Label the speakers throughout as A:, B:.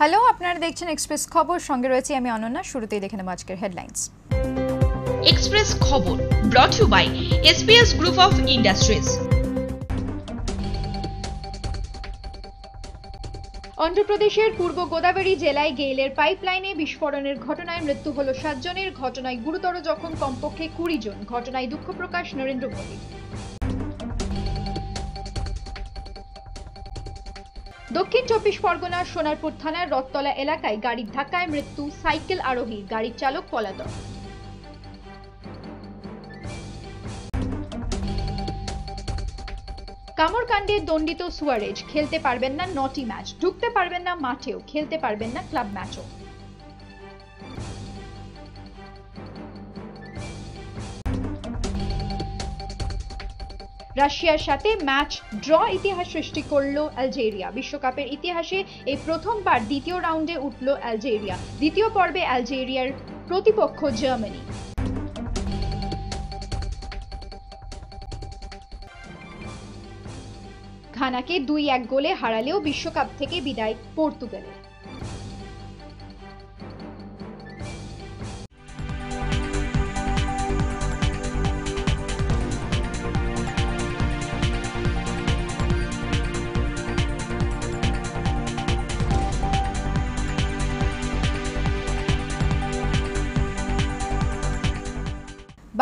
A: Hello, আপনারা দেখছেন express খবর, সঙ্গে রয়েছে আমি অনন্যা। শুরুতেই দেখে নেব আজকের হেডলাইন্স।
B: এক্সপ্রেস খবর brought you by SPS group of industries.
C: অন্ধ্রপ্রদেশের পূর্ব গোদাবরী জেলায় গেইলের পাইপলাইনে বিস্ফোরণের ঘটনায় মৃত্যু হল 7 জনের। ঘটনায় গুরুতর জখম কমপক্ষে 20 জন। ঘটনায় দুঃখ প্রকাশ নরেন্দ্র মোদী। দক্ষিণ 24 পরগনার সোনারপুর থানার রথতলা এলাকায় গাড়ির ধাক্কায় মৃত্যু সাইকেল আরোহী, গাড়ির চালক পলাতক। কামড়কাণ্ডে দণ্ডিত সুয়ারেজ, খেলতে পারবেন না 9টি ম্যাচ, ঢুকতে পারবেন না মাঠেও, খেলতে পারবেন না ক্লাব ম্যাচও। রাশিয়ার সাথে ম্যাচ ড্র ইতিহাস সৃষ্টি করল আলজেরিয়া। বিশ্বকাপের ইতিহাসে এই প্রথমবার দ্বিতীয় রাউন্ডে উঠল আলজেরিয়া। দ্বিতীয় পর্বে আলজেরিয়ার প্রতিপক্ষ জার্মানি। ঘানাকে 2-1 গোলে হারালেও বিশ্বকাপ থেকে বিদায় পর্তুগালের।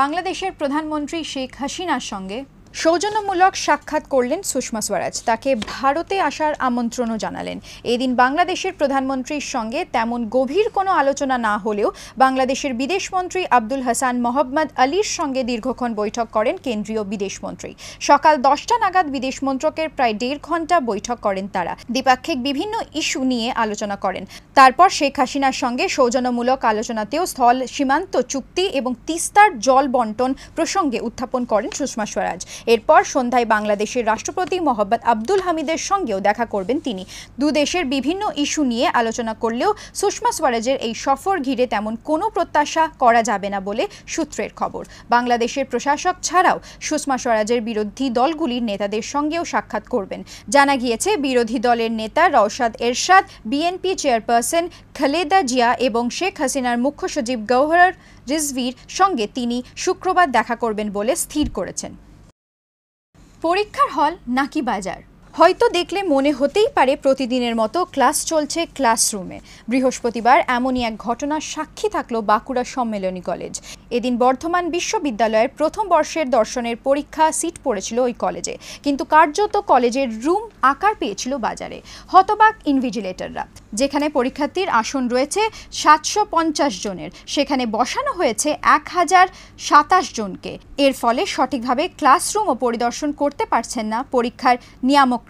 A: বাংলাদেশের প্রধানমন্ত্রী শেখ হাসিনার সঙ্গে সৌজন্যমূলক সাক্ষাৎ করলেন সুষমা স্বরাজ। তাকে ভারতে আসার আমন্ত্রণও জানালেন। এদিন বাংলাদেশের প্রধানমন্ত্রীর সঙ্গে তেমন গভীর কোনো আলোচনা না হলেও বাংলাদেশের বিদেশমন্ত্রী আব্দুল হাসান মোহাম্মদ আলীর সঙ্গে দীর্ঘক্ষণ বৈঠক করেন কেন্দ্রীয় বিদেশমন্ত্রী। সকাল 10টা নাগাদ বিদেশ মন্ত্রকের প্রায় 1.5 ঘন্টা বৈঠক করেন তারা। দ্বিপাক্ষিক বিভিন্ন ইস্যু নিয়ে আলোচনা করেন। তারপর শেখ হাসিনার সঙ্গে সৌজন্যমূলক আলোচনাতেও স্থল সীমান্ত চুক্তি এবং তিস্তার জল বন্টন প্রসঙ্গে উত্থাপন করেন সুষমা স্বরাজ। এরপর সন্ধ্যায় বাংলাদেশের রাষ্ট্রপতি মোহাম্মদ আব্দুল হামিদের সঙ্গেও দেখা করবেন তিনি। দু দেশের বিভিন্ন ইস্যু নিয়ে আলোচনা করলেও সুষমা স্বরাজের এই সফর ঘিরে তেমন কোনো প্রত্যাশা করা যাবে না বলে সূত্রের খবর। বাংলাদেশের প্রশাসক ছাড়াও সুষমা স্বরাজের বিরোধী দলগুলির নেতাদের সঙ্গেও সাক্ষাৎ করবেন। জানা গিয়েছে, বিরোধী দলের নেতা রওশাদ এরশাদ, বিএনপি চেয়ারপারসন খালেদা জিয়া এবং শেখ হাসিনার মুখ্য সচিব গওহর রিজভীর সঙ্গে তিনি শুক্রবার দেখা করবেন বলে স্থির করেছেন। পরীক্ষার হল নাকি বাজার? হয়তো দেখলে মনে হতেই পারে প্রতিদিনের মতো ক্লাস চলছে ক্লাসরুমে। বৃহস্পতিবার এমনই এক ঘটনার সাক্ষী থাকলো বাঁকুড়া সম্মেলনী কলেজ। এদিন বর্ধমান বিশ্ববিদ্যালয়ের প্রথম বর্ষের দর্শনের পরীক্ষা সিট পড়েছিল ওই কলেজে, কিন্তু কার্যত কলেজের রুম আকার পেয়েছিল বাজারে। হতবাক ইনভিজিলেটররা। যেখানে পরীক্ষার্থীর আসন রয়েছে 750 জনের, সেখানে বসানো হয়েছে 1027 জনকে। এর ফলে সঠিকভাবে ক্লাসরুমও পরিদর্শন করতে পারছেন না পরীক্ষার নিয়ামক।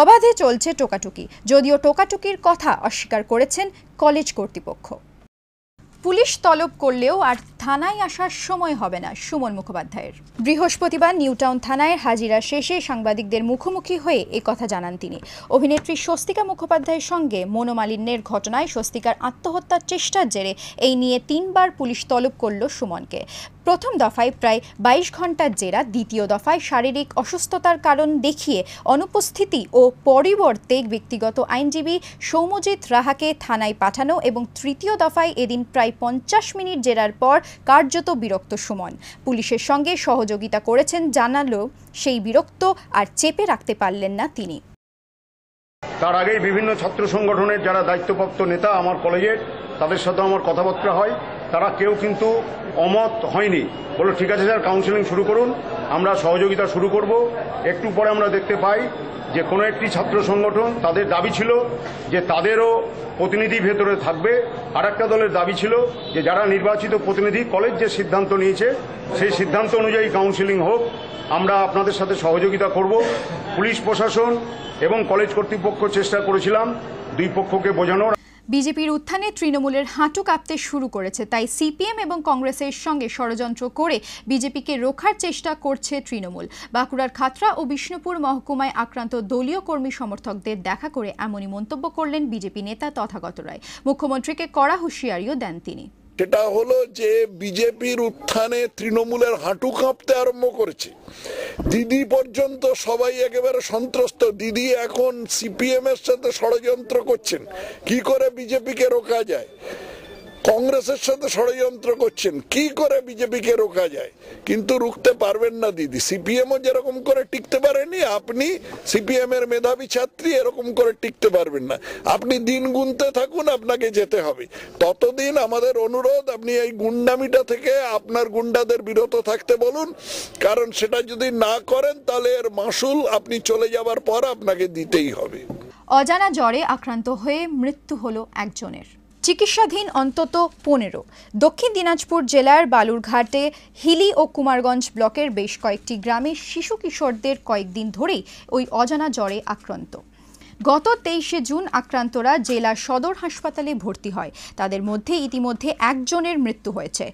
A: অবাধে চলছে টোকাটুকি, যদিও টোকাটুকির কথা অস্বীকার করেছেন কলেজ কর্তৃপক্ষ। পুলিশ তলব করলেও আর থানায় আসার সময় হবে না সুমন মুখোপাধ্যায়ের। বৃহস্পতিবার নিউটাউন থানায় হাজিরা শেষে সাংবাদিকদের মুখোমুখি হয়ে একথা জানান তিনি। অভিনেত্রী স্বস্তিকা মুখোপাধ্যায়ের সঙ্গে মনোমালিন্যের ঘটনায় স্বস্তিকার আত্মহত্যার চেষ্টার জেরে এই নিয়ে 3বার পুলিশ তলব করল সুমনকে। প্রথম দফায় প্রায় 22 ঘন্টার জেরা, দ্বিতীয় দফায় শারীরিক অসুস্থতার কারণ দেখিয়ে অনুপস্থিতি ও পরিবর্তে ব্যক্তিগত আইনজীবী সৌম্যজিৎ রাহাকে থানায় পাঠানো এবং তৃতীয় দফায় এদিন প্রায় 50 মিনিট জেরার পর কার্যত বিরক্ত সুমন। পুলিশের সঙ্গে সহযোগিতা করেছেন জানালেও সেই বিরক্ত আর চেপে রাখতে পারলেন না তিনি।
D: তার আগেই বিভিন্ন ছাত্র সংগঠনের যারা দায়িত্বপ্রাপ্ত নেতা আমার কলেজের, তাদের সাথে আমার কথাবার্তা হয়। তারা কেউ কিন্তু অমত হয়নি, বলল ঠিক আছে স্যার, কাউন্সেলিং শুরু করুন, আমরা সহযোগিতা শুরু করব। একটু পরে আমরা দেখতে পাই যে কোনো একটি ছাত্র সংগঠন, তাদের দাবি ছিল যে তাদেরও প্রতিনিধি ভেতরে থাকবে। আর একটা দলের দাবি ছিল যে যারা নির্বাচিত প্রতিনিধি, কলেজ যে সিদ্ধান্ত নিয়েছে সেই সিদ্ধান্ত অনুযায়ী কাউন্সেলিং হোক, আমরা আপনাদের সাথে সহযোগিতা করব। পুলিশ প্রশাসন এবং কলেজ কর্তৃপক্ষ চেষ্টা করেছিলাম দুই পক্ষকে বোঝানোর।
A: বিজেপির উত্থানে তৃণমূলের হাঁটু কাঁপতে শুরু করেছে, তাই সিপিএম এবং কংগ্রেসের সঙ্গে ষড়যন্ত্র করে বিজেপিকে রোখার চেষ্টা করছে তৃণমূল। বাঁকুড়ার খাতড়া ও বিষ্ণুপুর মহকুমায় আক্রান্ত দলীয় কর্মী সমর্থকদের দেখা করে এমনই মন্তব্য করলেন বিজেপি নেতা তথাগত রায়। মুখ্যমন্ত্রীকে কড়া হুঁশিয়ারিও দেন তিনি।
E: সেটা হলো যে বিজেপির উত্থানে তৃণমূলের হাঁটু কাঁপতে আরম্ভ করেছে। দিদি পর্যন্ত সবাই একেবারে সন্ত্রস্ত। দিদি এখন সিপিএম এর সাথে ষড়যন্ত্র করছেন কি করে বিজেপিকে রোকা যায়, কংগ্রেসের সাথে ষড়যন্ত্র করছেন কি করে বিজেপিকে রোকা যায়, কিন্তু রুখতে পারবেন না দিদি। সিপিএমও যেরকম করে টিকতে পারেনি, আপনি সিপিএম এর মেধাবী ছাত্রী এরকম করে টিকতে পারবেন না। আপনি দিন গুনতে থাকুন, আপনাকে যেতে হবে। ততদিন আমাদের অনুরোধ, আপনি এই গুন্ডামিটা থেকে আপনার গুন্ডাদের বিরত থাকতে বলুন, কারণ সেটা যদি না করেন তাহলে এর মাসুল আপনি চলে যাবার পর আপনাকে দিতেই হবে।
A: অজানা জ্বরে আক্রান্ত হয়ে মৃত্যু হলো একজনের, চিকিৎসাধীন অন্তত 15। দক্ষিণ দিনাজপুর জেলার বালুরঘাটে হিলি ও কুমারগঞ্জ ব্লকের বেশ কয়েকটি গ্রামে শিশু কিশোরদের কয়েকদিন ধরেই ওই অজানা জ্বরে আক্রান্ত। গত 23শে জুন আক্রান্তরা জেলা সদর হাসপাতালে ভর্তি হয়। তাদের মধ্যে ইতিমধ্যে একজনের মৃত্যু হয়েছে।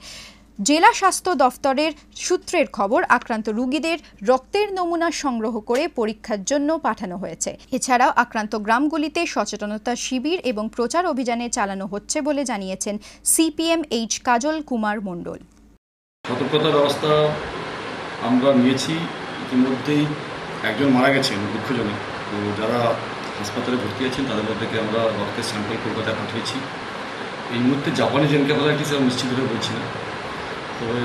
A: জেলা স্বাস্থ্য দফতরের সূত্রের খবর, আক্রান্ত রোগীদের রক্তের নমুনা সংগ্রহ করে পরীক্ষার জন্য পাঠানো হয়েছে। এছাড়াও আক্রান্ত গ্রামগুলিতে সচেতনতা শিবির এবং প্রচার অভিযানে চালানো হচ্ছে বলে জানিয়েছেন সিপিএম এইচ কাজল কুমার মণ্ডল।
F: সতর্কতা ব্যবস্থা আমরা নিয়েছি, ইতিমধ্যেই একজন মারা গেছেন দুঃখজনক। তো যারা হাসপাতালে ভর্তি আছেন তাদের মধ্যে আমরা রক্তের স্যাম্পল কলকাতায় পাঠিয়েছি। এই মুহূর্তে জাপানিজ এনকেফালাইটিস আমি নিশ্চিতভাবে বলছি না, তবে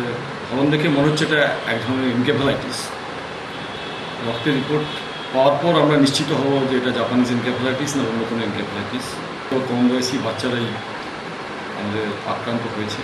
F: ফলন দেখে মনে হচ্ছে এটা এক ধরনের এনকেফালাইটিস। রক্তের রিপোর্ট পাওয়ার পর আমরা নিশ্চিত হব যে এটা জাপানিজ এনকেফালাইটিস না অন্য কোনো এনকেফালাইটিস। তো কম বয়সী বাচ্চারাই আমাদের আক্রান্ত হয়েছে।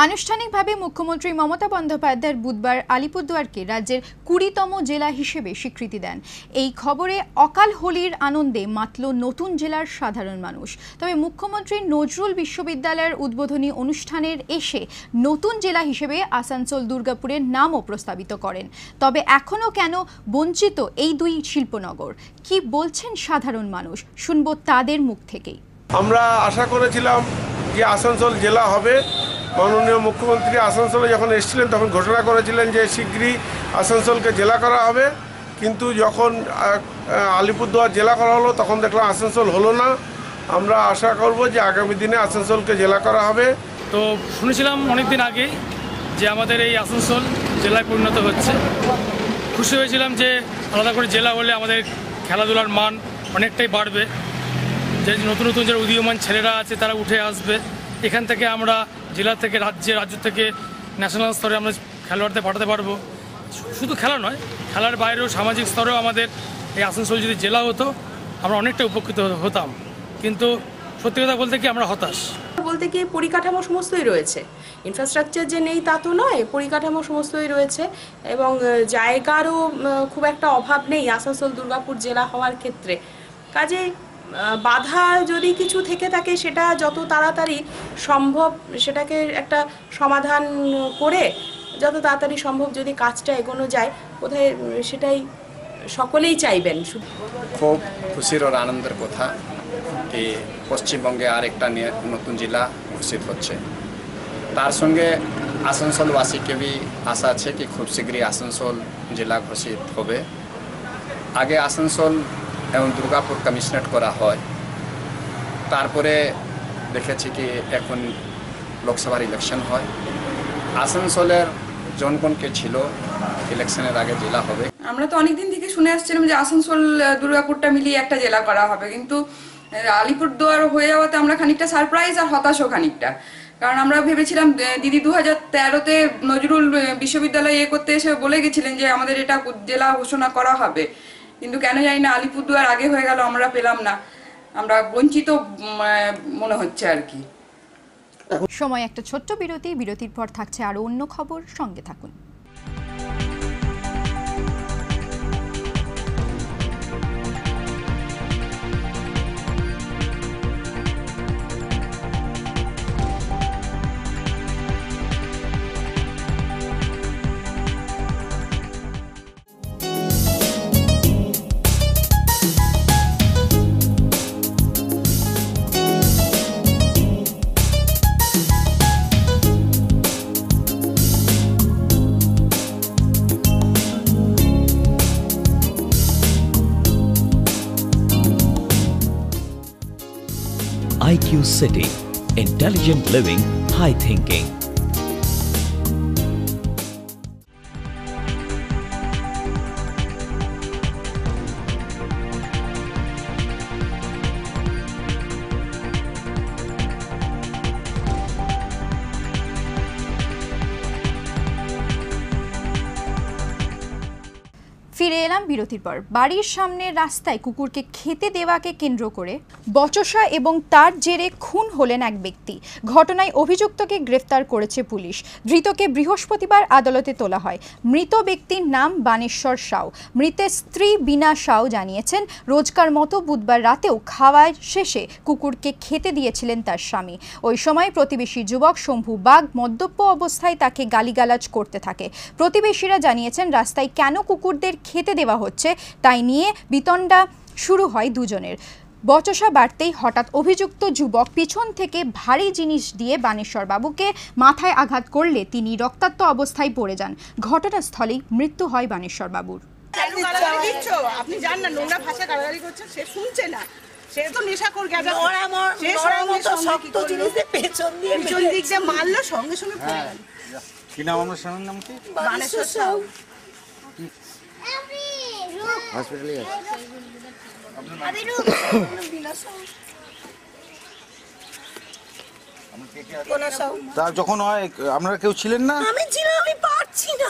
A: আনুষ্ঠানিকভাবে মুখ্যমন্ত্রী মমতা বন্দ্যোপাধ্যায় বুধবার আলিপুরদুয়ারকে রাজ্যের 20তম জেলা হিসেবে স্বীকৃতি দেন। এই খবরে অকাল হোলির আনন্দে মাতল নতুন জেলার সাধারণ মানুষ। তবে মুখ্যমন্ত্রী নজরুল বিশ্ববিদ্যালয়ের উদ্বোধনী অনুষ্ঠানের এসে নতুন জেলা হিসেবে আসানসোল দুর্গাপুরের নামও প্রস্তাবিত করেন। তবে এখনও কেন বঞ্চিত এই দুই শিল্পনগর, কি বলছেন সাধারণ মানুষ, শুনবো তাদের মুখ থেকেই।
G: আমরা আশা করেছিলাম যে আসানসোল জেলা হবে। মাননীয় মুখ্যমন্ত্রী আসানসোলে যখন এসেছিলেন তখন ঘোষণা করেছিলেন যে শীঘ্রই আসানসোলকে জেলা করা হবে, কিন্তু যখন আলিপুরদুয়ার জেলা করা হলো তখন দেখলাম আসানসোল হলো না। আমরা আশা করব যে আগামী দিনে আসানসোলকে জেলা করা হবে।
H: তো শুনেছিলাম অনেকদিন আগে যে আমাদের এই আসানসোল জেলায় পরিণত হচ্ছে। খুশি হয়েছিলাম যে আলাদা করে জেলা হলে আমাদের খেলাধুলার মান অনেকটাই বাড়বে, যে নতুন নতুন যারা উদীয়মান ছেলেরা আছে তারা উঠে আসবে। এখান থেকে আমরা জেলা থেকে রাজ্য থেকে ন্যাশনাল স্তরে আমরা খেলোয়াড়দের পাঠাতে পারবো। শুধু খেলা নয়, খেলার বাইরেও সামাজিক স্তরেও আমাদের এই আসানসোল যদি জেলা হতো আমরা অনেকটা উপকৃত হতাম। কিন্তু সত্যি কথা বলতে কি আমরা হতাশ।
I: বলতে কি পরিকাঠামো সমস্তই রয়েছে, ইনফ্রাস্ট্রাকচার যে নেই তা তো নয়, পরিকাঠামো সমস্তই রয়েছে এবং জায়গারও খুব একটা অভাব নেই আসানসোল দুর্গাপুর জেলা হওয়ার ক্ষেত্রে। কাজে বাধা যদি কিছু থেকে থাকে সেটা যত তাড়াতাড়ি সম্ভব সেটাকে একটা সমাধান করে যত তাড়াতাড়ি সম্ভব যদি কাজটা এগোনো যায়, বোধহয় সেটাই সকলেই চাইবেন।
J: খুব খুশির ও আনন্দের কথা কি পশ্চিমবঙ্গে আরেকটা নতুন জেলা ঘোষিত হচ্ছে। তার সঙ্গে আসানসোলবাসীকে भी আশা আছে কি খুব শীঘ্রই আসানসোল জেলা ঘোষিত হবে। আগে আসানসোল এবং দুর্গাপুর কমিশনারেট করা হয়, তারপরে দেখেছি কি এখন লোকসভার ইলেকশন হয়। আসানসোলের জনগণকে ছিল ইলেকশনের আগে জেলা হবে।
K: আমরা তো অনেকদিন থেকে শুনে আসছিলাম যে আসানসোল দুর্গাপুরটা মিলিয়ে একটা জেলা করা হবে, কিন্তু আলিপুরদুয়ার হয়ে যাওয়াতে আমরা খানিকটা সারপ্রাইজ আর হতাশও খানিকটা। কারণ আমরা ভেবেছিলাম দিদি 2013-তে নজরুল বিশ্ববিদ্যালয়ে করতে এসে বলে গেছিলেন যে আমাদের এটা জেলা ঘোষণা করা হবে, কিন্তু কেন জানি না আলিপুরদুয়ার আগে হয়ে গেল, আমরা পেলাম না, আমরা বঞ্চিত মনে হচ্ছে আর কি।
A: সময় একটা ছোট্ট বিরতি, বিরতির পর থাকছে আরো অন্য খবর, সঙ্গে থাকুন।
L: IQ City, intelligent living high thinking.
A: ফিরে এলাম বিরতির পর। বাড়ির সামনের রাস্তায় কুকুরকে খেতে দেওয়াকে কেন্দ্র করে বচসা এবং তার জেরে খুন হলেন এক ব্যক্তি। ঘটনায় অভিযুক্তকে গ্রেফতার করেছে পুলিশ। ধৃতকে বৃহস্পতিবার আদালতে তোলা হয়। মৃত ব্যক্তির নাম বানেশ্বর সাউ। মৃতের স্ত্রী বিনা সাউ জানিয়েছেন, রোজকার মতো বুধবার রাতেও খাওয়ার শেষে কুকুরকে খেতে দিয়েছিলেন তার স্বামী। ওই সময় প্রতিবেশী যুবক শম্ভু বাগ মদ্যপ অবস্থায় তাকে গালিগালাজ করতে থাকে। প্রতিবেশীরা জানিয়েছেন, রাস্তায় কেন কুকুরদের খেতে দেওয়া হচ্ছে তাই নিয়ে বিতণ্ডা শুরু হয় দুজনের। বচসা বাড়তেই হঠাৎ অভিযুক্ত যুবক পিছন থেকে ভারী জিনিস দিয়ে বানেশ্বর বাবুকে মাথায় আঘাত করলে তিনি রক্তাক্ত অবস্থায় পড়ে যান। ঘটনাস্থলেই মৃত্যু হয় বানেশ্বর বাবুর।
M: আপনি জান না, নোংরা ভাষা গালাগালি করছে, সে শুনছে না। সে তো নেশা করে গেছে, পেছন দিক দিয়ে মারলো, সঙ্গে সঙ্গে পড়ে গেল।
N: কি নাম আমার স্বামীর নাম? কি
M: বানেশ্বর সাউ।
N: হসপিটালে যখন হয় আপনারা কেউ ছিলেন না?
M: আমি ছিলাম, আমি পারছি না।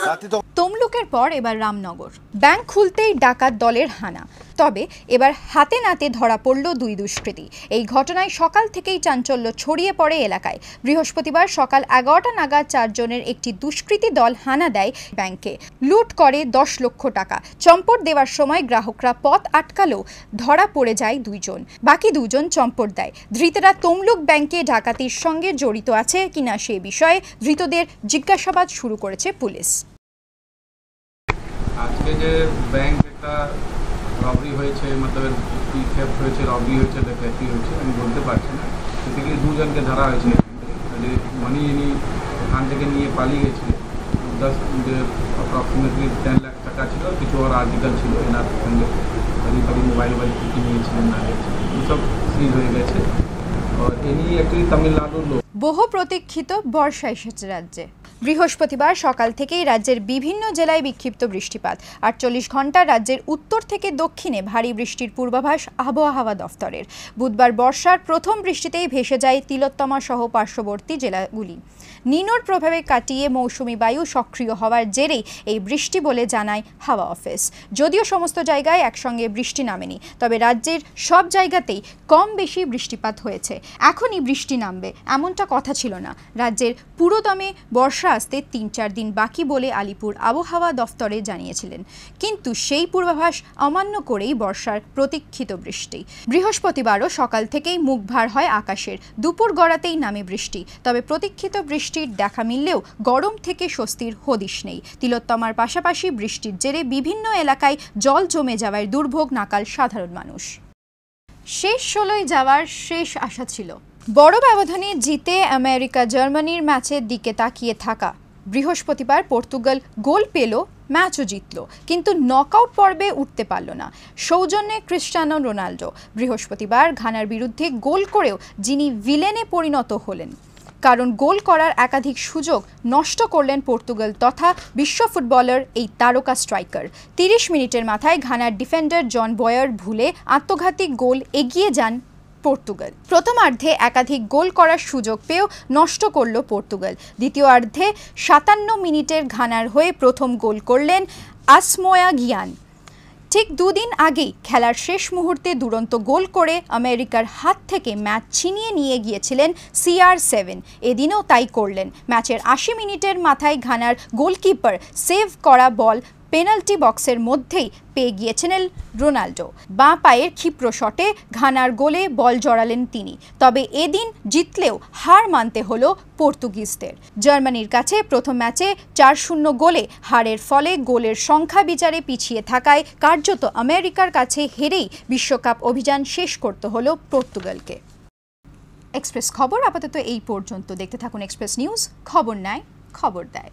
A: তমলুকের পর এবার রামনগর। ব্যাংক খুলতেই ডাকাত দলের হানা। তবে এবার হাতে নাতে ধরা পড়ল দুই দুষ্কৃতী। এই ঘটনায় সকাল থেকেই চাঞ্চল্য ছড়িয়ে পড়ে এলাকায়। বৃহস্পতিবার সকাল 11টা নাগাদ 4 জনের একটি দুষ্কৃতী দল হানা দেয় ব্যাংকে। লুট করে 10 লক্ষ টাকা। চম্পট দেওয়ার সময় গ্রাহকরা পথ আটকালেও ধরা পড়ে যায় 2 জন। বাকি 2 জন চম্পট দেয়। ধৃতরা তমলুক ব্যাংকে ডাকাতির সঙ্গে জড়িত আছে কিনা সে বিষয়ে ধৃতদের জিজ্ঞাসাবাদ শুরু করেছে পুলিশ।
O: আজকে যে ব্যাংক একটা রবরি হয়েছে, মতলব কি থেফট হয়েছে, রবরি হয়েছে, ডাকাতি হয়েছে, আমি বলতে পারছি না। সেদিকে 2 জনকে ধরা হয়েছে। যে মানি ইনি এখান থেকে নিয়ে পালিয়ে গেছে। 10 অ্যাপ্রক্সিমেটলি 10 লাখ টাকা ছিল, কিছু আর আর্টিকেল ছিল এনার সঙ্গে। বাড়ি মোবাইল কি নিয়েছিলেন না সব সিজ হয়ে গেছে। আর ইনি অ্যাকচুয়ালি তামিলনাড়ুর লোক।
A: বহু প্রতীক্ষিত বর্ষা এসেছে রাজ্যে। বৃহস্পতিবার সকাল থেকেই রাজ্যের বিভিন্ন জেলায় বিক্ষিপ্ত বৃষ্টিপাত। 48 ঘন্টা রাজ্যের উত্তর থেকে দক্ষিণে ভারী বৃষ্টির পূর্বাভাস আবহাওয়া দফতরের। বুধবার বর্ষার প্রথম বৃষ্টিতেই ভেসে যায় তিলোত্তমা সহ পার্শ্ববর্তী জেলাগুলি। নিনোর প্রভাবে কাটিয়ে মৌসুমি বায়ু সক্রিয় হওয়ার জেরেই এই বৃষ্টি বলে জানায় হাওয়া অফিস। যদিও সমস্ত জায়গায় একসঙ্গে বৃষ্টি নামেনি, তবে রাজ্যের সব জায়গাতেই কম বেশি বৃষ্টিপাত হয়েছে। এখনই বৃষ্টি নামবে এমনটা কথা ছিল না। রাজ্যের পুরোদমে বর্ষা আসতে 3-4 দিন বাকি বলে আলিপুর আবহাওয়া দফতরে জানিয়েছিলেন, কিন্তু সেই পূর্বাভাস অমান্য করেই বর্ষার প্রতীক্ষিত বৃষ্টি। বৃহস্পতিবারও সকাল থেকেই মুখভার হয় আকাশের। দুপুর গড়াতেই নামে বৃষ্টি। তবে প্রতীক্ষিত বৃষ্টির দেখা মিললেও গরম থেকে স্বস্তির হদিশ নেই। তিলোত্তমার পাশাপাশি বৃষ্টির জেরে বিভিন্ন এলাকায় জল জমে যাওয়ার দুর্ভোগ নাকাল সাধারণ মানুষ। শেষ 16 যাওয়ার শেষ আশা ছিল। বড় ব্যবধানে জিতে আমেরিকা জার্মানির ম্যাচের দিকে তাকিয়ে থাকা। বৃহস্পতিবার পর্তুগাল গোল পেল, ম্যাচও জিতল, কিন্তু নকআউট পর্বে উঠতে পারল না। সৌজন্যে ক্রিস্টিয়ানো রোনাল্ডো। বৃহস্পতিবার ঘানার বিরুদ্ধে গোল করেও যিনি ভিলেনে পরিণত হলেন, কারণ গোল করার একাধিক সুযোগ নষ্ট করলেন পর্তুগাল তথা বিশ্ব ফুটবলার এই তারকা স্ট্রাইকার। 30 মিনিটের মাথায় ঘানার ডিফেন্ডার জন বয়ার ভুলে আত্মঘাতী গোল এগিয়ে যান পর্তুগাল। প্রথমার্ধে একাধিক গোল করার সুযোগ পেয়েও নষ্ট করল পর্তুগাল। দ্বিতীয়ার্ধে 57 মিনিটের ঘানার হয়ে প্রথম গোল করলেন আসমোয়া গিয়ান। ঠিক 2 দিন আগেই খেলার শেষ মুহূর্তে দুরন্ত গোল করে আমেরিকার হাত থেকে ম্যাচ ছিনিয়ে নিয়ে গিয়েছিলেন CR7। এদিনও তাই করলেন। ম্যাচের 80 মিনিটের মাথায় ঘানার গোলকিপার সেভ করা বল পেনাল্টি বক্সের মধ্যেই পেয়ে গিয়েছিলেন রোনাল্ডো। বাঁ পায়ের ক্ষিপ্র শটে ঘানার গোলে বল জড়ালেন তিনি। তবে এদিন জিতলেও হার মানতে হলো পর্তুগিজদের। জার্মানির কাছে প্রথম ম্যাচে 4-0 গোলে হারের ফলে গোলের সংখ্যা বিচারে পিছিয়ে থাকায় কার্যত আমেরিকার কাছে হেরেই বিশ্বকাপ অভিযান শেষ করতে হলো পর্তুগালকে। এক্সপ্রেস খবর আপাতত এই পর্যন্ত। দেখতে থাকুন এক্সপ্রেস নিউজ। খবর নেয়, খবর দেয়।